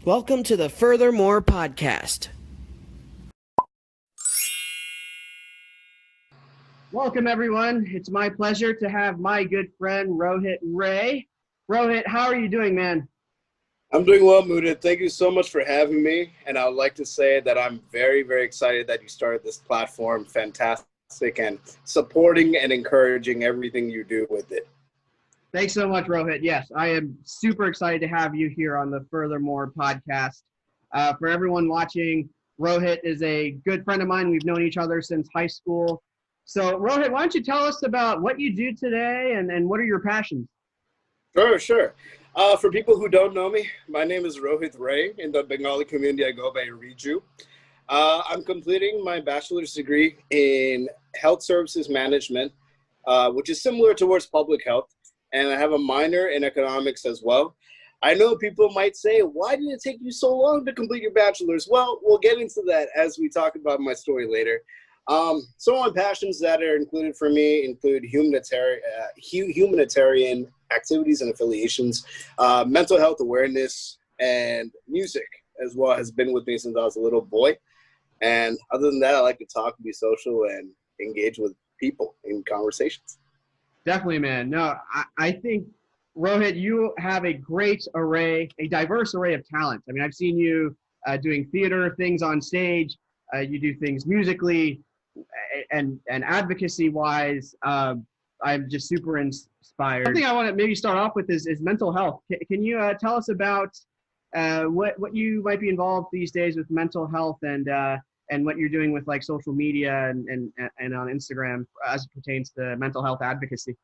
Welcome to the Furthermore podcast. Welcome, everyone. It's my pleasure to have my good friend, Rohit Ray. Rohit, how are you doing, man? I'm doing well, Mudit. Thank you so much for having me. And I would like to say that I'm very, very excited that you started this platform. Fantastic, and supporting and encouraging everything you do with it. Thanks so much, Rohit. Yes, I am super excited to have you here on the Furthermore podcast. For everyone watching, Rohit is a good friend of mine. We've known each other since high school. So, Rohit, why don't you tell us about what you do today and what are your passions? Sure. For people who don't know me, my name is Rohit Ray. In the Bengali community, I go by Riju. I'm completing my bachelor's degree in health services management, which is similar towards public health. And I have a minor in economics as well. I know people might say, why did it take you so long to complete your bachelor's? Well, we'll get into that as we talk about my story later. Some of my passions that are included for me include humanitarian activities and affiliations, mental health awareness, and music as well has been with me since I was a little boy. And other than that, I like to talk, be social, and engage with people in conversations. Definitely, man. No, I think, Rohit, you have a diverse array of talents. I mean, I've seen you doing theater things on stage. You do things musically and advocacy-wise. I'm just super inspired. Something I want to maybe start off with is mental health. Can you tell us about what you might be involved these days with mental health and what you're doing with like social media and on Instagram as it pertains to mental health advocacy?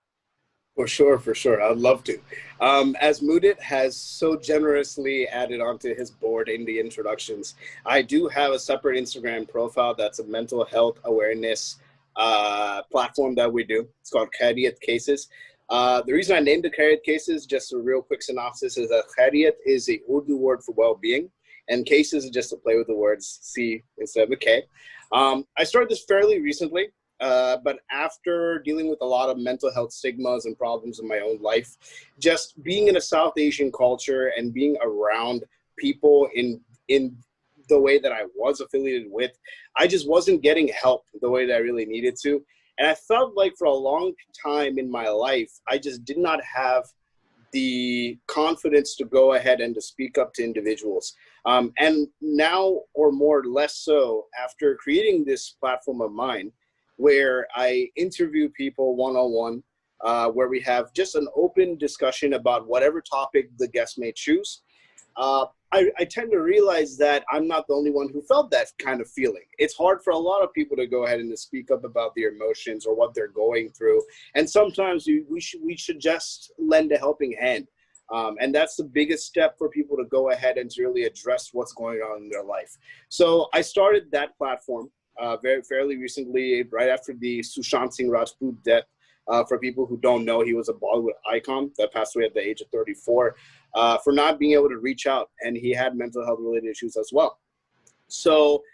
For sure. I'd love to. As Mudit has so generously added onto his board in the introductions, I do have a separate Instagram profile that's a mental health awareness platform that we do. It's called Khairiyat Cases. The reason I named it Khairiyat Cases, just a real quick synopsis, is that Khairiyat is a Urdu word for well-being, and cases is just a play with the words C instead of a K. I started this fairly recently, but after dealing with a lot of mental health stigmas and problems in my own life, just being in a South Asian culture and being around people in the way that I was affiliated with, I just wasn't getting help the way that I really needed to. And I felt like for a long time in my life, I just did not have the confidence to go ahead and to speak up to individuals. And now, or more or less so, after creating this platform of mine, where I interview people one-on-one, where we have just an open discussion about whatever topic the guest may choose, I tend to realize that I'm not the only one who felt that kind of feeling. It's hard for a lot of people to go ahead and to speak up about their emotions or what they're going through. And sometimes we should just lend a helping hand. And that's the biggest step for people to go ahead and to really address what's going on in their life. So I started that platform fairly recently, right after the Sushant Singh Rajput death. For people who don't know, he was a Bollywood icon that passed away at the age of 34 for not being able to reach out, and he had mental health related issues as well. So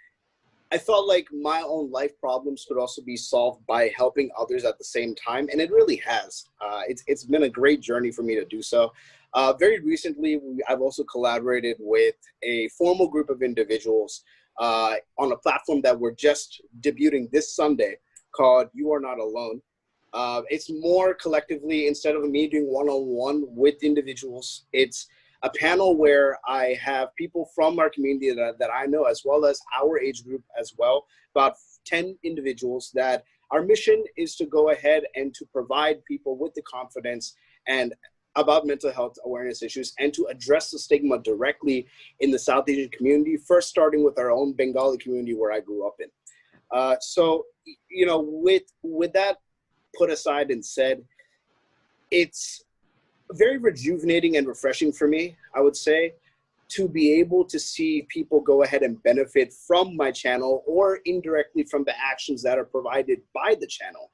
I felt like my own life problems could also be solved by helping others at the same time, and it really has. It's been a great journey for me to do so. Very recently, I've also collaborated with a formal group of individuals on a platform that we're just debuting this Sunday called You Are Not Alone. It's more collectively, instead of me doing one-on-one with individuals, it's a panel where I have people from our community that I know, as well as our age group as well, about 10 individuals that our mission is to go ahead and to provide people with the confidence and about mental health awareness issues and to address the stigma directly in the South Asian community, first starting with our own Bengali community where I grew up in. So, with that put aside and said, it's very rejuvenating and refreshing for me, I would say, to be able to see people go ahead and benefit from my channel or indirectly from the actions that are provided by the channel.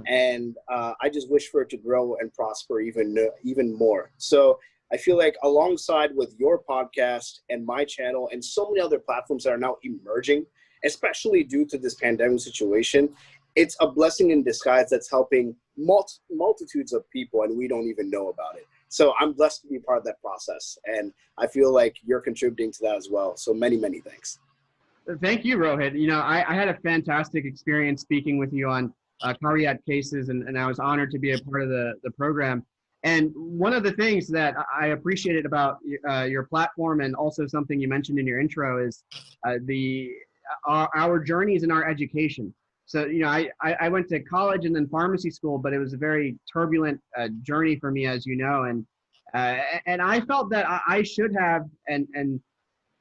And I just wish for it to grow and prosper even more. So I feel like alongside with your podcast and my channel and so many other platforms that are now emerging, especially due to this pandemic situation, it's a blessing in disguise that's helping multitudes of people, and we don't even know about it. So I'm blessed to be part of that process. And I feel like you're contributing to that as well. So many, many thanks. Thank you, Rohit. You know, I had a fantastic experience speaking with you on cardiac cases, and I was honored to be a part of the program. And one of the things that I appreciated about your platform, and also something you mentioned in your intro, is our journeys in our education. So, you know, I went to college and then pharmacy school, but it was a very turbulent journey for me, as you know, and I felt that I should have and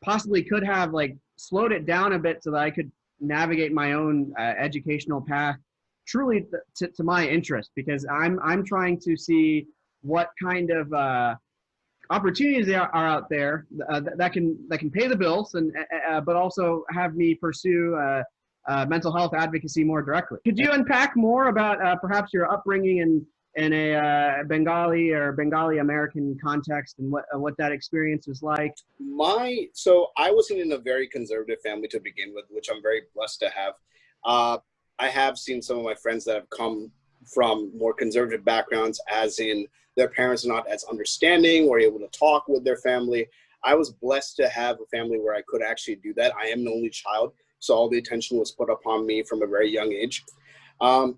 possibly could have like slowed it down a bit so that I could navigate my own educational path truly to my interest, because I'm trying to see what kind of opportunities there are out there that can pay the bills, and but also have me pursue mental health advocacy more directly. Could you unpack more about perhaps your upbringing in a Bengali or Bengali American context, and what that experience was like? So I wasn't in a very conservative family to begin with, which I'm very blessed to have. I have seen some of my friends that have come from more conservative backgrounds, as in their parents are not as understanding or able to talk with their family. I was blessed to have a family where I could actually do that. I am an only child, so all the attention was put upon me from a very young age. I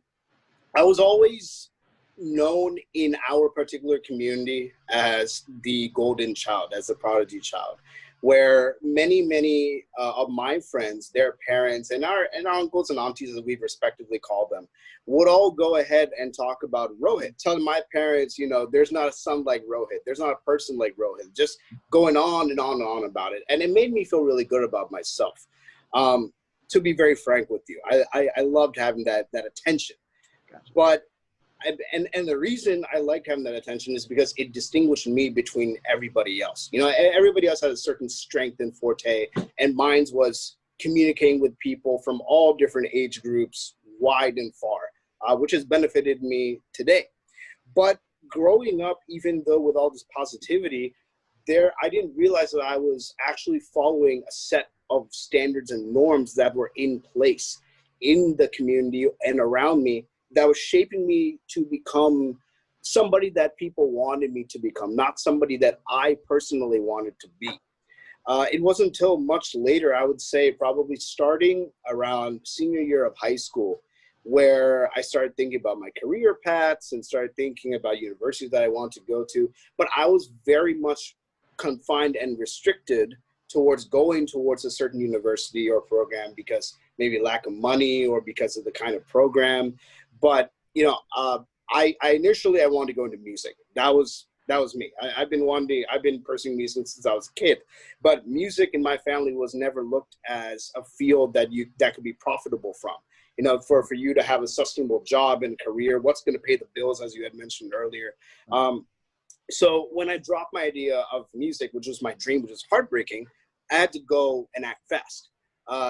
was always known in our particular community as the golden child, as the prodigy child, where many of my friends, their parents, and our uncles and aunties, as we've respectively called them, would all go ahead and talk about Rohit, telling my parents, you know, there's not a son like Rohit, there's not a person like Rohit, just going on and on and on about it. And it made me feel really good about myself. To be very frank with you, I loved having that attention. Gotcha. But and the reason I liked having that attention is because it distinguished me between everybody else. You know, everybody else had a certain strength and forte, and mine was communicating with people from all different age groups, wide and far, which has benefited me today. But growing up, even though with all this positivity, I didn't realize that I was actually following a set of standards and norms that were in place in the community and around me, that was shaping me to become somebody that people wanted me to become, not somebody that I personally wanted to be. It wasn't until much later, I would say probably starting around senior year of high school, where I started thinking about my career paths and started thinking about universities that I wanted to go to. But I was very much confined and restricted towards going towards a certain university or program because maybe lack of money or because of the kind of program. But, you know, I initially wanted to go into music. That was me. I've been pursuing music since I was a kid, but music in my family was never looked as a field that could be profitable from. You know, for you to have a sustainable job and career, what's going to pay the bills, as you had mentioned earlier. So when I dropped my idea of music, which was my dream, which was heartbreaking, I had to go and act fast.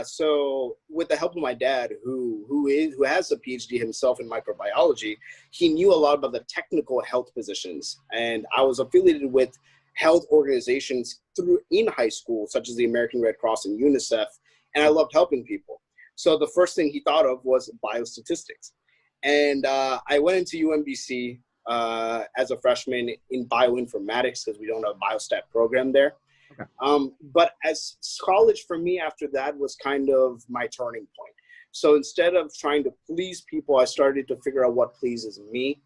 So with the help of my dad, who has a PhD himself in microbiology, he knew a lot about the technical health positions. And I was affiliated with health organizations in high school, such as the American Red Cross and UNICEF. And I loved helping people. So the first thing he thought of was biostatistics. And I went into UMBC as a freshman in bioinformatics, because we don't have a biostat program there. Okay. But as college for me after that was kind of my turning point. So instead of trying to please people, I started to figure out what pleases me.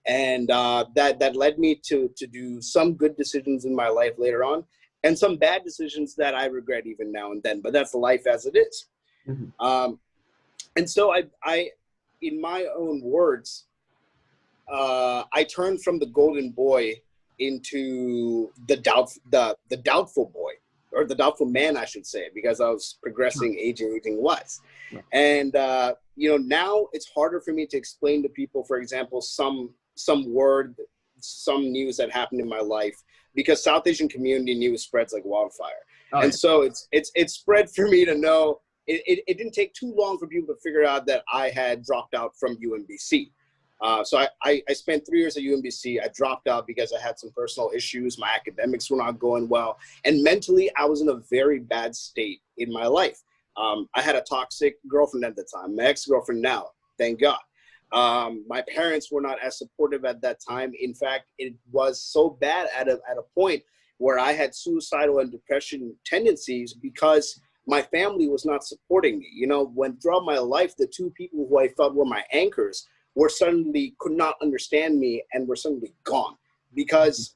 And that led me to do some good decisions in my life later on, and some bad decisions that I regret even now and then, but that's life as it is. Mm-hmm. And so I, in my own words, I turned from the golden boy into the doubtful boy, or the doubtful man, I should say, because I was progressing, aging wise. Yeah. And you know, now it's harder for me to explain to people, for example, some news that happened in my life, because South Asian community news spreads like wildfire. Oh, and so it's spread for me to know. It didn't take too long for people to figure out that I had dropped out from UMBC. So I spent 3 years at UMBC. I dropped out because I had some personal issues. My academics were not going well. And mentally, I was in a very bad state in my life. I had a toxic girlfriend at the time, my ex-girlfriend now, thank God. My parents were not as supportive at that time. In fact, it was so bad at a point where I had suicidal and depression tendencies because my family was not supporting me. You know, when throughout my life, the two people who I felt were my anchors were suddenly could not understand me and were suddenly gone because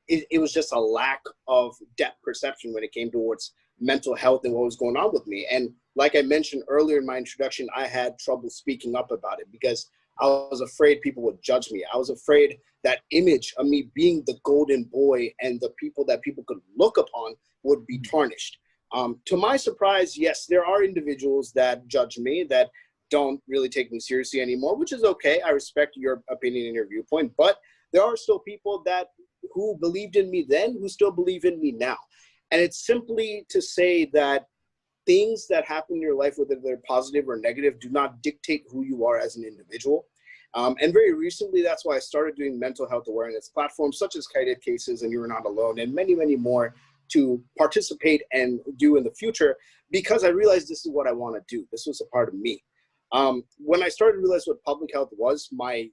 it was just a lack of depth perception when it came towards mental health and what was going on with me. And like I mentioned earlier in my introduction, I had trouble speaking up about it because I was afraid people would judge me. I was afraid that image of me being the golden boy and the people that people could look upon would be tarnished. To my surprise, yes, there are individuals that judge me, that don't really take me seriously anymore, which is okay. I respect your opinion and your viewpoint, but there are still people that who believed in me then, who still believe in me now. And it's simply to say that things that happen in your life, whether they're positive or negative, do not dictate who you are as an individual. And very recently, that's why I started doing mental health awareness platforms such as Kited Cases and You're Not Alone and many, many more to participate and do in the future, because I realized this is what I want to do. This was a part of me. When I started to realize what public health was, my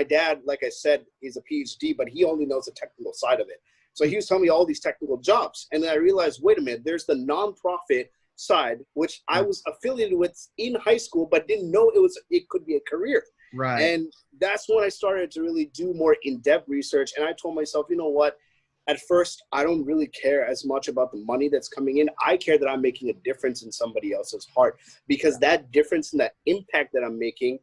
dad, like I said, is a PhD, but he only knows the technical side of it. So he was telling me all these technical jobs. And then I realized, wait a minute, there's the nonprofit side, which I was affiliated with in high school, but didn't know it could be a career. Right. And that's when I started to really do more in-depth research. And I told myself, you know what? At first, I don't really care as much about the money that's coming in. I care that I'm making a difference in somebody else's heart, because that difference and that impact that I'm making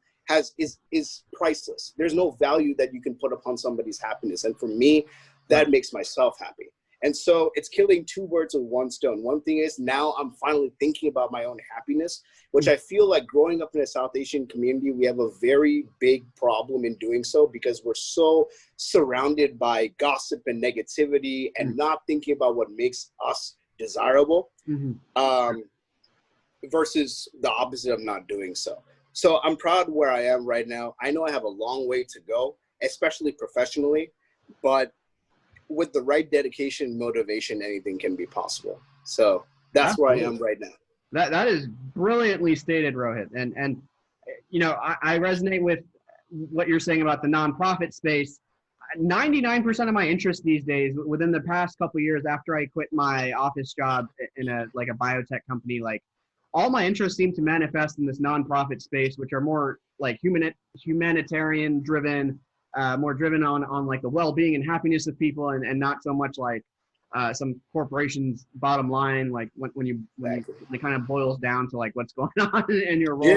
is priceless. There's no value that you can put upon somebody's happiness. And for me, that makes myself happy. And so it's killing two birds with one stone. One thing is now I'm finally thinking about my own happiness, which I feel like growing up in a South Asian community, we have a very big problem in doing so, because we're so surrounded by gossip and negativity and not thinking about what makes us desirable, versus the opposite of not doing so. So I'm proud where I am right now. I know I have a long way to go, especially professionally, but with the right dedication and motivation, anything can be possible. So that's where I am right now. That is brilliantly stated, Rohit. And you know, I resonate with what you're saying about the nonprofit space. 99% of my interest these days, within the past couple of years after I quit my office job in a biotech company, like all my interests seem to manifest in this nonprofit space, which are more like humanitarian driven, more driven on like the well-being and happiness of people, and not so much like some corporation's bottom line, like when it kind of boils down to like what's going on in your role.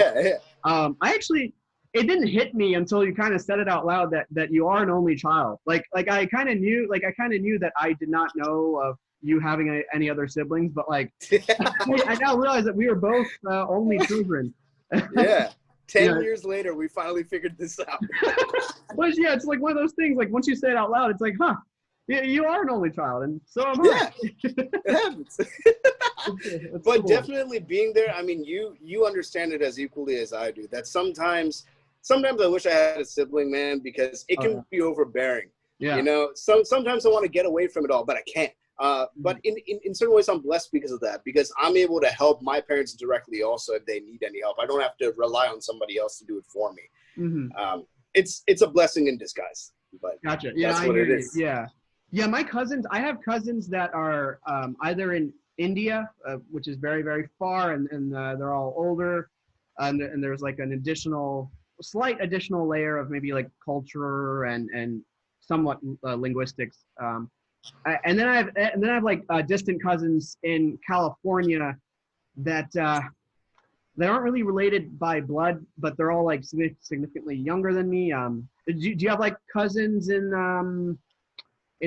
It didn't hit me until you kind of said it out loud that you are an only child. Like I kind of knew that I did not know of you having any other siblings, but like I now realize that we were both only children. Yeah. 10 years later, we finally figured this out. But yeah, it's like one of those things, like once you say it out loud, it's like, huh, you are an only child, and so am I. It happens. But cool. Definitely being there, I mean, you understand it as equally as I do, that sometimes I wish I had a sibling, man, because it can be overbearing. Yeah. You know, sometimes I want to get away from it all, but I can't. But in certain ways, I'm blessed because of that, because I'm able to help my parents directly also if they need any help. I don't have to rely on somebody else to do it for me. It's a blessing in disguise. But gotcha. Yeah, that's what it is. Yeah. Yeah, I have cousins that are either in India, which is very, very far, and they're all older, and there's like slight additional layer of maybe like culture and somewhat linguistics. And then I have like distant cousins in California that aren't really related by blood, but they're all like significantly younger than me. Do you have like cousins in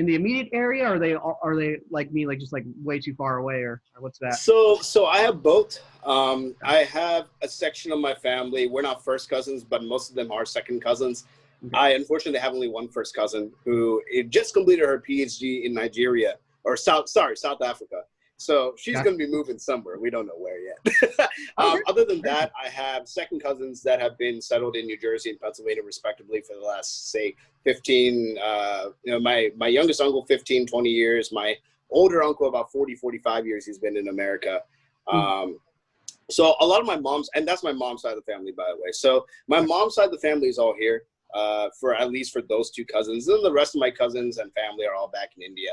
the immediate area, or are they like me, like just like way too far away, or what's that? So I have both. I have a section of my family. We're not first cousins, but most of them are second cousins. Okay. I unfortunately have only one first cousin who just completed her PhD in Nigeria, or South Africa. So she's going to be moving somewhere. We don't know where yet. Other than that, I have second cousins that have been settled in New Jersey and Pennsylvania, respectively, for the last, say, 15, my youngest uncle, 15, 20 years. My older uncle, about 40, 45 years he's been in America. So a lot of my mom's, and that's my mom's side of the family, by the way. So my mom's side of the family is all here, for at least for those two cousins. And the rest of my cousins and family are all back in India.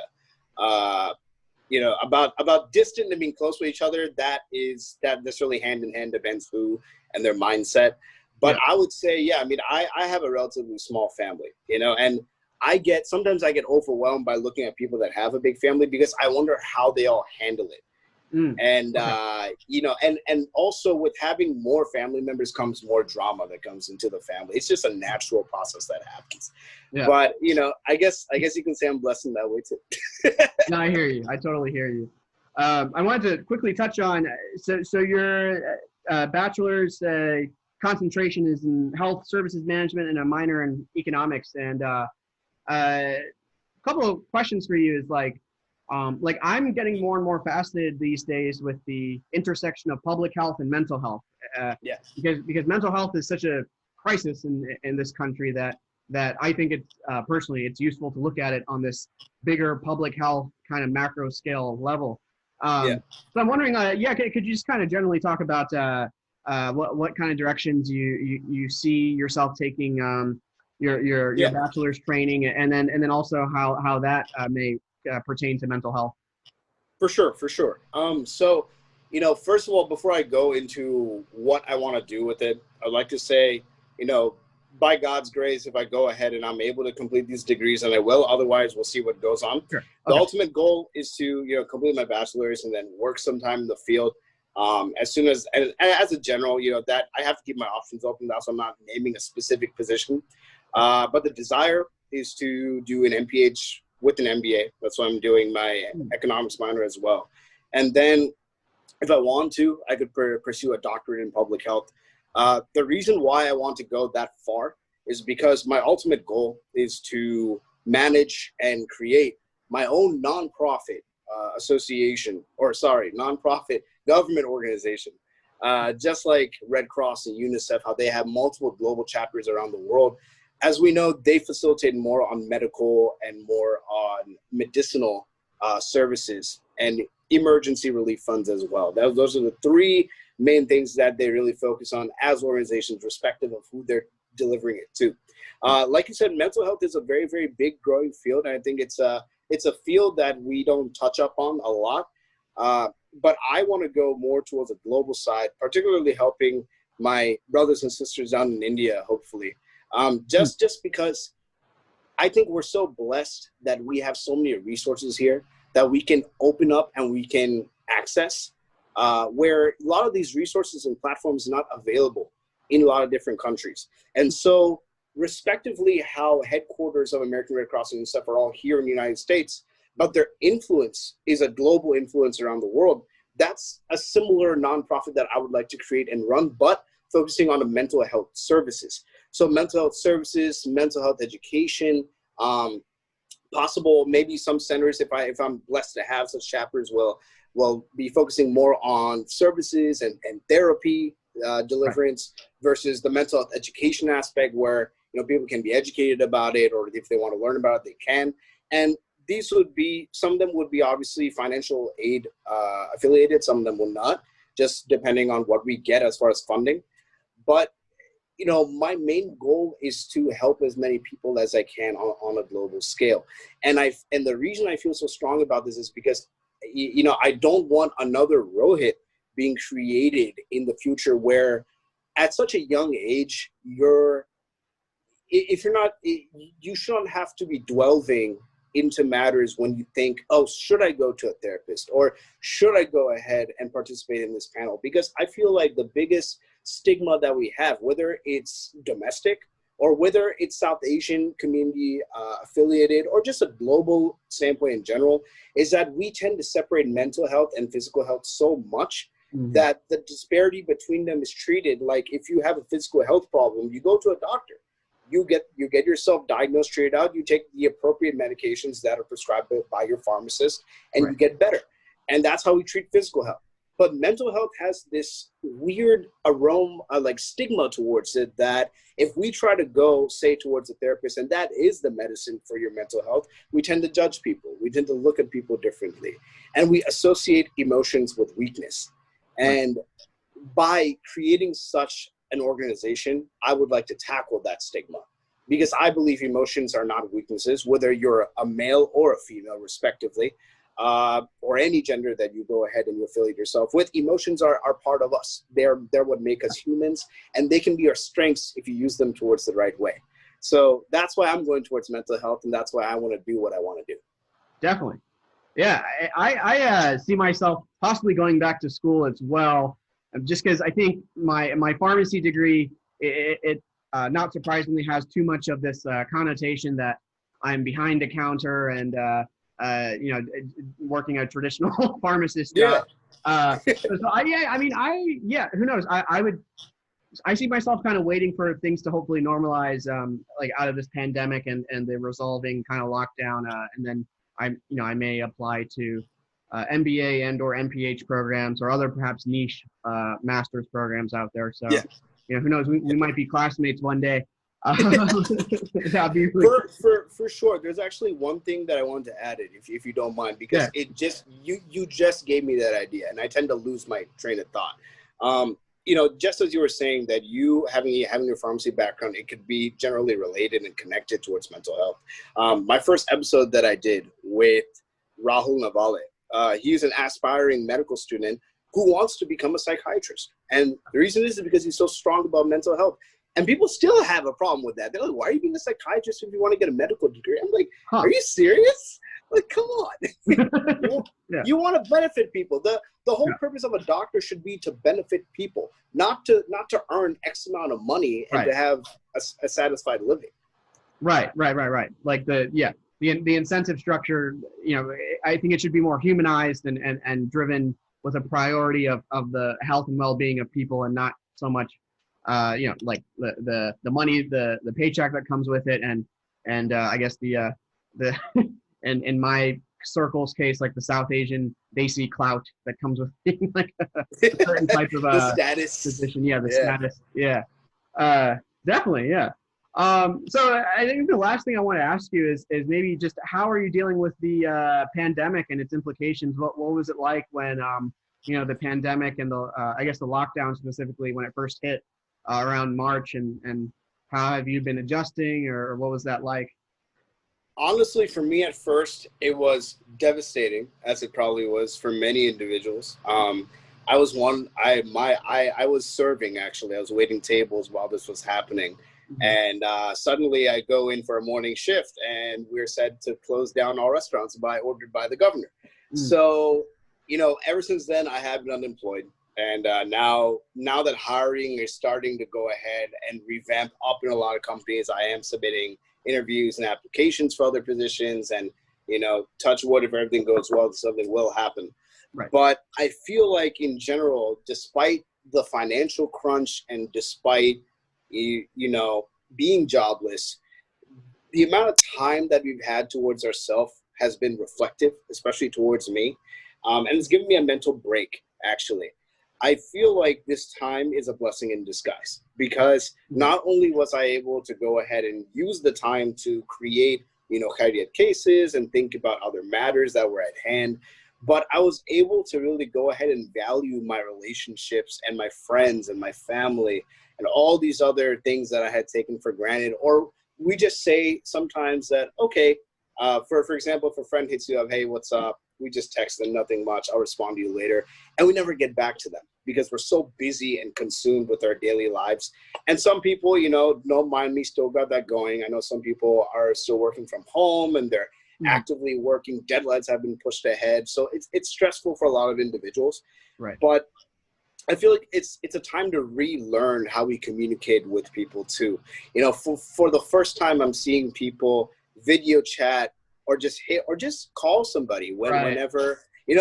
You know, about distant and being close with each other, that necessarily hand in hand depends who and their mindset. But I would say, yeah, I mean, I have a relatively small family, you know, and sometimes I get overwhelmed by looking at people that have a big family because I wonder how they all handle it. And, you know, and also with having more family members comes more drama that comes into the family. It's just a natural process that happens. Yeah. But, you know, I guess you can say I'm blessed in that way too. No, I hear you. I totally hear you. I wanted to quickly touch on, so your bachelor's concentration is in health services management and a minor in economics. And a couple of questions for you is like I'm getting more and more fascinated these days with the intersection of public health and mental health. Because mental health is such a crisis in this country that I think it's personally it's useful to look at it on this bigger public health kind of macro scale level. So I'm wondering, could you just kind of generally talk about what kind of directions you see yourself taking your bachelor's training, and then also how that may pertain to mental health? For sure. So, you know, first of all, before I go into what I want to do with it, I'd like to say, you know, by God's grace, if I go ahead and I'm able to complete these degrees, and I will, otherwise we'll see what goes on. Sure. Okay. The ultimate goal is to, you know, complete my bachelor's and then work sometime in the field. As soon as a general, you know, that I have to keep my options open. That's why I'm not naming a specific position. But the desire is to do an MPH with an MBA. That's why I'm doing my economics minor as well. And then if I want to, I could pursue a doctorate in public health. The reason why I want to go that far is because my ultimate goal is to manage and create my own nonprofit nonprofit government organization. Just like Red Cross and UNICEF, how they have multiple global chapters around the world. As we know, they facilitate more on medical and more on medicinal services and emergency relief funds as well. Those are the three main things that they really focus on as organizations, respective of who they're delivering it to. Like you said, mental health is a very, very big growing field. And I think it's a field that we don't touch up on a lot. But I want to go more towards a global side, particularly helping my brothers and sisters down in India, hopefully. Just because I think we're so blessed that we have so many resources here that we can open up and we can access, where a lot of these resources and platforms are not available in a lot of different countries. And so respectively how headquarters of American Red Cross and UNICEF are all here in the United States, but their influence is a global influence around the world. That's a similar nonprofit that I would like to create and run, but focusing on the mental health services. So mental health services, mental health education, possible maybe some centers, if I'm blessed to have such chapters, will be focusing more on services and therapy deliverance versus the mental health education aspect, where people can be educated about it, or if they want to learn about it, they can. And these would be, some of them would be obviously financial aid affiliated, some of them will not, just depending on what we get as far as funding. But my main goal is to help as many people as I can on a global scale. And the reason I feel so strong about this is because, I don't want another Rohit being created in the future where at such a young age, you shouldn't have to be delving into matters when you think, oh, should I go to a therapist, or should I go ahead and participate in this panel? Because I feel like the biggest stigma that we have, whether it's domestic or whether it's South Asian community affiliated, or just a global standpoint in general, is that we tend to separate mental health and physical health so much that the disparity between them is treated like, if you have a physical health problem, you go to a doctor. You get yourself diagnosed, treated out, you take the appropriate medications that are prescribed by your pharmacist, and you get better. And that's how we treat physical health. But mental health has this weird aroma, like stigma towards it, that if we try to go, say, towards a therapist, and that is the medicine for your mental health, we tend to judge people. We tend to look at people differently. And we associate emotions with weakness. And by creating such an organization, I would like to tackle that stigma, because I believe emotions are not weaknesses, whether you're a male or a female, respectively, or any gender that you go ahead and you affiliate yourself with. Emotions are part of us. They're what make us humans, and they can be our strengths if you use them towards the right way. So that's why I'm going towards mental health, and that's why I want to do what I want to do. Definitely. Yeah, I see myself possibly going back to school as well, just because I think my pharmacy degree, it not surprisingly has too much of this connotation that I'm behind a counter and working a traditional pharmacist job. Who knows? I see myself kind of waiting for things to hopefully normalize, like out of this pandemic and the resolving kind of lockdown, and then I may apply to MBA and or MPH programs or other perhaps niche master's programs out there. So, who knows? We might be classmates one day. That'd be really for sure. There's actually one thing that I wanted to add if you don't mind, because it just you just gave me that idea, and I tend to lose my train of thought. Just as you were saying that you having your pharmacy background, it could be generally related and connected towards mental health. My first episode that I did with Rahul Navale, he's an aspiring medical student who wants to become a psychiatrist. And the reason is because he's so strong about mental health. And people still have a problem with that. They're like, why are you being a psychiatrist if you want to get a medical degree? I'm like, are you serious? Like, come on. You want to benefit people. The whole purpose of a doctor should be to benefit people, not to earn X amount of money and to have a satisfied living. Right. Like the incentive structure, I think it should be more humanized and driven with a priority of the health and well-being of people, and not so much like the money, the paycheck that comes with it, and I guess the and in my circle's case, like the South Asian, they see clout that comes with being like a certain type of the status position. Status. Definitely. Yeah. So I think the last thing I want to ask you is maybe just how are you dealing with the pandemic and its implications? What was it like when the pandemic and the I guess the lockdown specifically when it first hit around March, and how have you been adjusting, or what was that like? Honestly, for me at first, it was devastating, as it probably was for many individuals. I was I was serving, actually. I was waiting tables while this was happening. And suddenly I go in for a morning shift, and we're said to close down all restaurants ordered by the governor. So, ever since then, I have been unemployed. And now that hiring is starting to go ahead and revamp up in a lot of companies, I am submitting interviews and applications for other positions, and touch wood, if everything goes well, something will happen. Right. But I feel like in general, despite the financial crunch and despite being jobless, the amount of time that we've had towards ourselves has been reflective, especially towards me, and it's given me a mental break. Actually, I feel like this time is a blessing in disguise, because not only was I able to go ahead and use the time to create, Khairiyat cases and think about other matters that were at hand, but I was able to really go ahead and value my relationships and my friends and my family and all these other things that I had taken for granted. Or we just say sometimes that, okay, for example, if a friend hits you up, hey, what's up? We just text them, nothing much. I'll respond to you later. And we never get back to them because we're so busy and consumed with our daily lives. And some people, don't mind me, still got that going. I know some people are still working from home and they're actively working. Deadlines have been pushed ahead. So it's stressful for a lot of individuals. Right. But I feel like it's a time to relearn how we communicate with people too. For the first time, I'm seeing people video chat or just call somebody whenever, do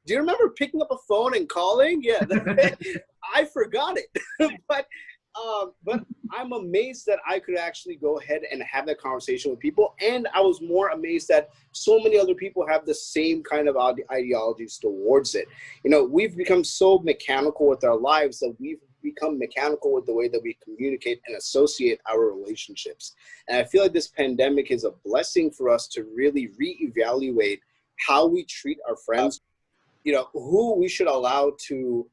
you remember picking up a phone and calling? Yeah, I forgot it. But I'm amazed that I could actually go ahead and have that conversation with people. And I was more amazed that so many other people have the same kind of ideologies towards it. We've become so mechanical with our lives that we've become mechanical with the way that we communicate and associate our relationships. And I feel like this pandemic is a blessing for us to really reevaluate how we treat our friends, who we should allow to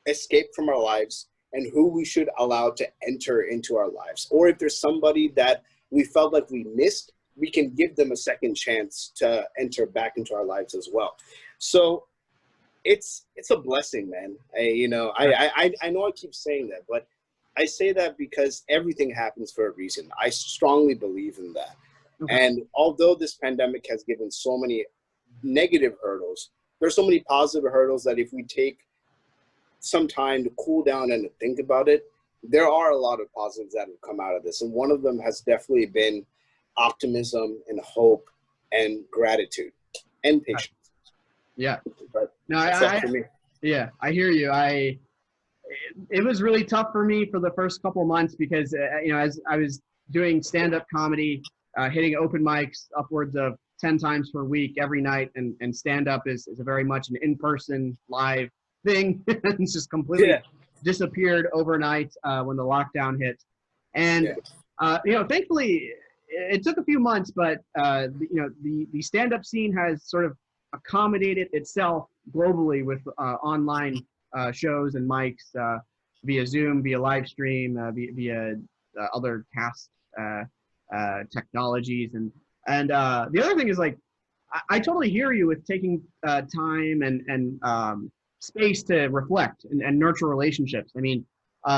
escape from our lives and who we should allow to enter into our lives. Or if there's somebody that we felt like we missed, we can give them a second chance to enter back into our lives as well. So it's a blessing, man. I know I keep saying that, but I say that because everything happens for a reason. I strongly believe in that. Okay. And although this pandemic has given so many negative hurdles, there's so many positive hurdles that if we take some time to cool down and to think about it, there are a lot of positives that have come out of this. And one of them has definitely been optimism and hope and gratitude and patience. Yeah. But no, for me. Yeah, I hear you. It was really tough for me for the first couple of months because, as I was doing stand-up comedy, hitting open mics upwards of 10 times per week every night, and stand-up is a very much an in-person live thing. It's just completely disappeared overnight when the lockdown hit. And, thankfully, it took a few months, but, the stand-up scene has sort of accommodated itself globally with online shows and mics via Zoom, via live stream, via other cast technologies. And the other thing is, like, I totally hear you with taking time and space to reflect and nurture relationships. I mean,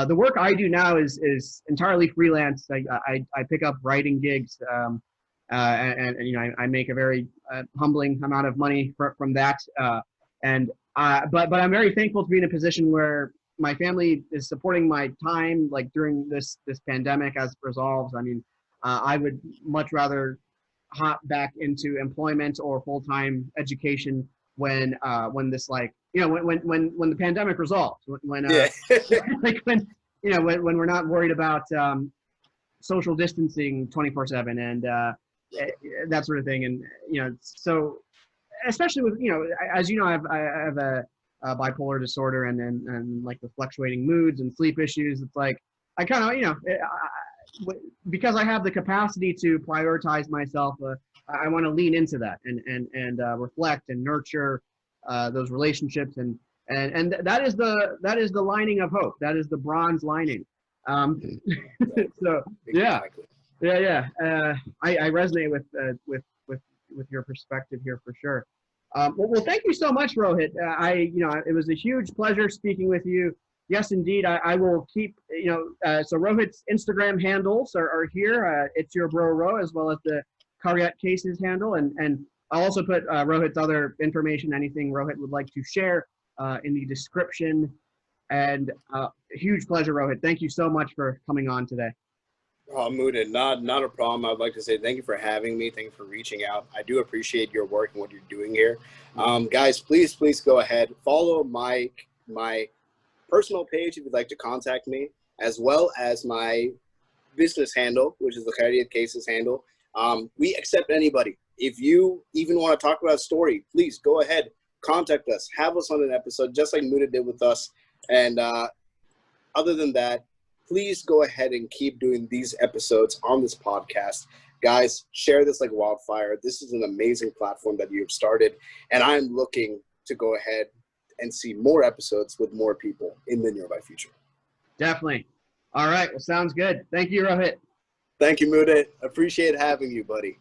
the work I do now is entirely freelance. I pick up writing gigs, and I make a very humbling amount of money from that. But I'm very thankful to be in a position where my family is supporting my time, like during this pandemic as it resolves. I mean, I would much rather hop back into employment or full-time education when this, like, when the pandemic resolves, when like when we're not worried about social distancing 24/7 and that sort of thing. And so especially with, as you know, I have a bipolar disorder and like the fluctuating moods and sleep issues. It's like I kind of, because I have the capacity to prioritize myself, I want to lean into that and reflect and nurture those relationships, and that is the lining of hope. That is the bronze lining. So yeah. I resonate with your perspective here for sure. Well, thank you so much, Rohit. It was a huge pleasure speaking with you. Yes, indeed. I will keep, so Rohit's Instagram handles are here. It's your bro Ro, as well as the Cardiac Cases handle. And I'll also put Rohit's other information, anything Rohit would like to share in the description. And huge pleasure, Rohit. Thank you so much for coming on today. Oh, Mudit, not a problem. I'd like to say thank you for having me. Thank you for reaching out. I do appreciate your work and what you're doing here. Guys, please go ahead. Follow my personal page if you'd like to contact me, as well as my business handle, which is the Cardiac Cases handle. We accept anybody. If you even want to talk about a story, please go ahead, contact us, have us on an episode, just like Mudit did with us. And other than that, please go ahead and keep doing these episodes on this podcast. Guys, share this like wildfire. This is an amazing platform that you have started, and I'm looking to go ahead and see more episodes with more people in the nearby future. Definitely. All right. Well, sounds good. Thank you, Rohit. Thank you, Mudit. Appreciate having you, buddy.